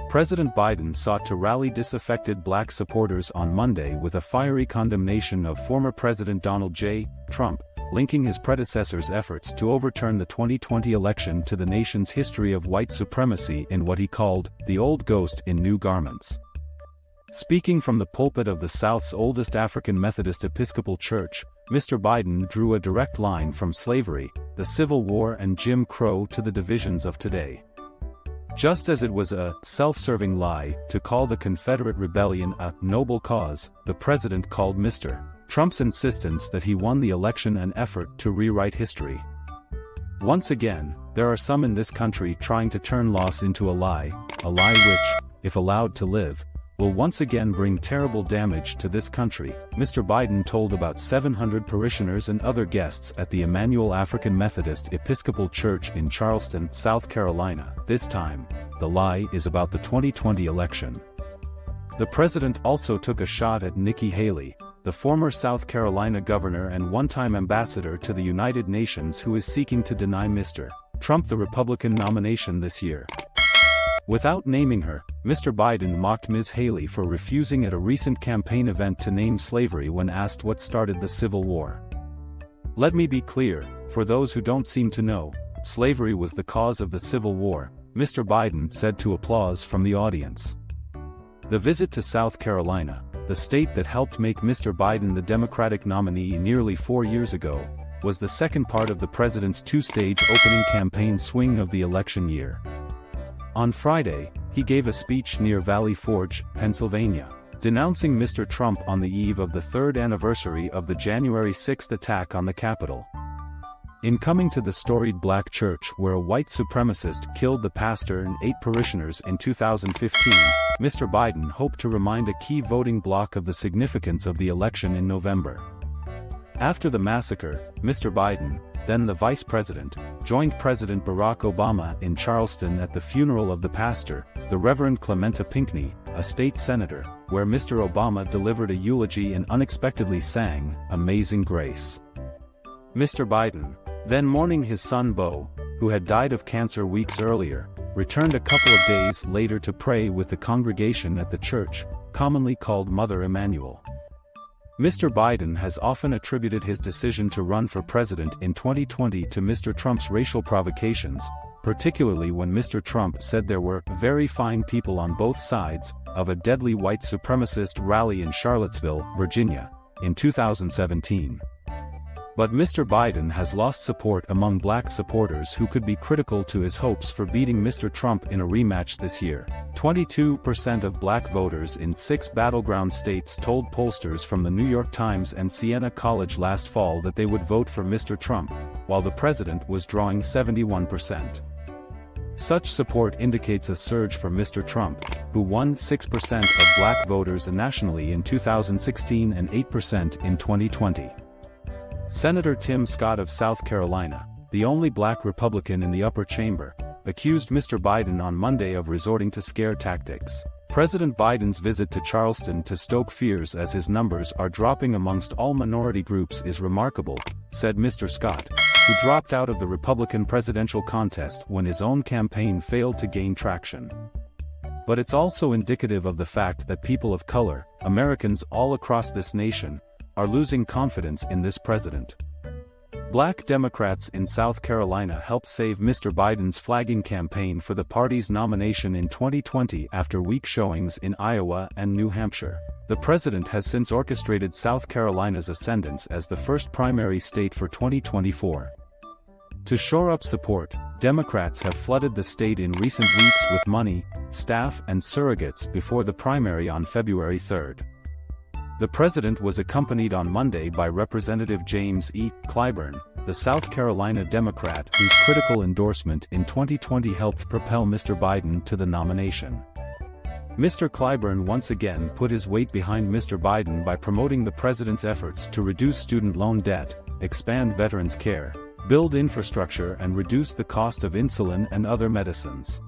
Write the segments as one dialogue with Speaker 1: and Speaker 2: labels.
Speaker 1: President Biden sought to rally disaffected black supporters on Monday with a fiery condemnation of former President Donald J. Trump, linking his predecessor's efforts to overturn the 2020 election to the nation's history of white supremacy in what he called, "the old ghost in new garments." Speaking from the pulpit of the South's oldest African Methodist Episcopal Church, Mr. Biden drew a direct line from slavery, the Civil War and Jim Crow to the divisions of today. Just as it was a self-serving lie to call the Confederate rebellion a noble cause, the president called Mr. Trump's insistence that he won the election an effort to rewrite history. Once again, there are some in this country trying to turn loss into a lie which, if allowed to live, will once again bring terrible damage to this country, Mr. Biden told about 700 parishioners and other guests at the Emmanuel African Methodist Episcopal Church in Charleston, South Carolina. This time, the lie is about the 2020 election. The president also took a shot at Nikki Haley, the former South Carolina governor and one-time ambassador to the United Nations who is seeking to deny Mr. Trump the Republican nomination this year. Without naming her, Mr. Biden mocked Ms. Haley for refusing at a recent campaign event to name slavery when asked what started the Civil War. "Let me be clear, for those who don't seem to know, slavery was the cause of the Civil War," Mr. Biden said to applause from the audience. The visit to South Carolina, the state that helped make Mr. Biden the Democratic nominee nearly 4 years ago, was the second part of the president's two-stage opening campaign swing of the election year. On Friday, he gave a speech near Valley Forge, Pennsylvania, denouncing Mr. Trump on the eve of the third anniversary of the January 6 attack on the Capitol. In coming to the storied black church where a white supremacist killed the pastor and 8 parishioners in 2015, Mr. Biden hoped to remind a key voting bloc of the significance of the election in November. After the massacre, Mr. Biden, then the vice president, joined President Barack Obama in Charleston at the funeral of the pastor, the Reverend Clementa Pinckney, a state senator, where Mr. Obama delivered a eulogy and unexpectedly sang, "Amazing Grace." Mr. Biden, then mourning his son Beau, who had died of cancer weeks earlier, returned a couple of days later to pray with the congregation at the church, commonly called Mother Emanuel. Mr. Biden has often attributed his decision to run for president in 2020 to Mr. Trump's racial provocations, particularly when Mr. Trump said there were "very fine people on both sides" of a deadly white supremacist rally in Charlottesville, Virginia, in 2017. But Mr. Biden has lost support among black supporters who could be critical to his hopes for beating Mr. Trump in a rematch this year. 22% of black voters in 6 battleground states told pollsters from the New York Times and Siena College last fall that they would vote for Mr. Trump, while the president was drawing 71%. Such support indicates a surge for Mr. Trump, who won 6% of black voters nationally in 2016 and 8% in 2020. Senator Tim Scott of South Carolina, the only black Republican in the upper chamber, accused Mr. Biden on Monday of resorting to scare tactics. President Biden's visit to Charleston to stoke fears as his numbers are dropping amongst all minority groups is remarkable, said Mr. Scott, who dropped out of the Republican presidential contest when his own campaign failed to gain traction. But it's also indicative of the fact that people of color, Americans all across this nation, are losing confidence in this president. Black Democrats in South Carolina helped save Mr. Biden's flagging campaign for the party's nomination in 2020 after weak showings in Iowa and New Hampshire. The president has since orchestrated South Carolina's ascendance as the first primary state for 2024. To shore up support, Democrats have flooded the state in recent weeks with money, staff and surrogates before the primary on February 3rd. The president was accompanied on Monday by Representative James E. Clyburn, the South Carolina Democrat whose critical endorsement in 2020 helped propel Mr. Biden to the nomination. Mr. Clyburn once again put his weight behind Mr. Biden by promoting the president's efforts to reduce student loan debt, expand veterans' care, build infrastructure and reduce the cost of insulin and other medicines.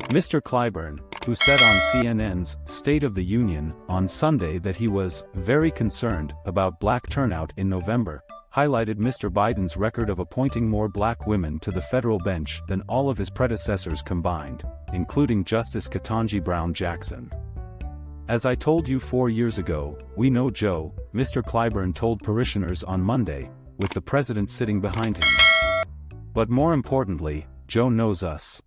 Speaker 1: Mr. Clyburn, who said on CNN's State of the Union on Sunday that he was very concerned about black turnout in November, highlighted Mr. Biden's record of appointing more black women to the federal bench than all of his predecessors combined, including Justice Ketanji Brown Jackson. "As I told you 4 years ago, we know Joe," Mr. Clyburn told parishioners on Monday, with the president sitting behind him. "But more importantly, Joe knows us.